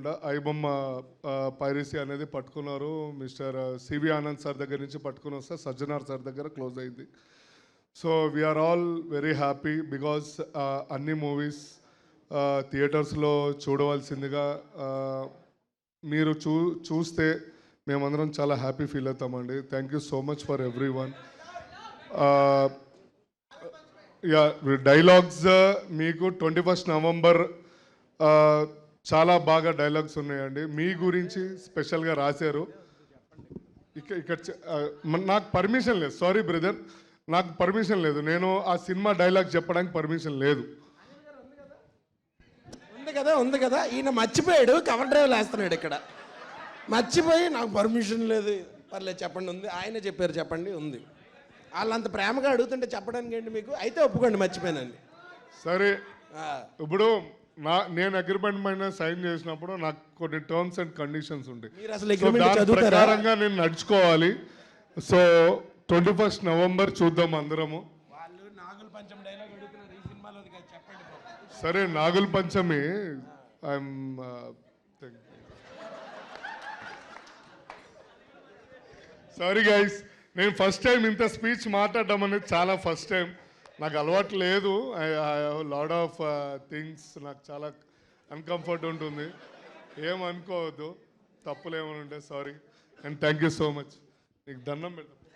అనుకుంటా ఐబొమ్మ పైరసీ అనేది పట్టుకున్నారు. మిస్టర్ సివి ఆనంద్ సార్ దగ్గర నుంచి పట్టుకుని వస్తే సజ్జనార్ సార్ దగ్గర క్లోజ్ అయింది. So we are all very happy because అన్ని మూవీస్ థియేటర్స్లో చూడవలసిందిగా మీరు చూస్తే మేమందరం చాలా హ్యాపీ ఫీల్ అవుతామండి. Thank you so much for everyone. Yeah dialogues మీకు 21 నవంబర్ చాలా బాగా డైలాగ్స్ ఉన్నాయండి. మీ గురించి స్పెషల్గా రాశారు. ఇక్కడ నాకు పర్మిషన్ లేదు, సారీ బ్రదర్, నాకు పర్మిషన్ లేదు. నేను ఆ సినిమా డైలాగ్ చెప్పడానికి పర్మిషన్ లేదు. ఉంది కదా ఈయన మర్చిపోయాడు, కవర్ డ్రైవ్ వేస్తున్నాడు ఇక్కడ. మర్చిపోయి నాకు పర్మిషన్ లేదు, పర్లేదు చెప్పండి ఉంది. ఆయన చెప్పారు చెప్పండి ఉంది. వాళ్ళంత ప్రేమగా అడుగుతుంటే చెప్పడానికి ఏంటి మీకు? అయితే ఒప్పుకోండి మర్చిపోయానండి. సరే, ఇప్పుడు నేను అగ్రిమెంట్ పైన సైన్ చేసినప్పుడు నాకు కొన్ని టర్మ్స్ అండ్ కండిషన్స్ ఉంటాయి. దాని ప్రకారంగా నేను నడుచుకోవాలి. సో 21 నవంబర్ చూద్దాం అందరము. సరే, నాగుల పంచమి సారీ గైస్, నేను ఫస్ట్ టైం ఇంత స్పీచ్ మాట్లాడడం అనేది చాలా ఫస్ట్ టైం. నాకు అలవాటు లేదు. I have lot of things. నాకు చాలా అన్కంఫర్ట్ ఉంటుంది. ఏమనుకోవద్దు, తప్పులు ఏమైనా ఉంటే sorry. And thank you so much. నీకు దండం పెడతాను.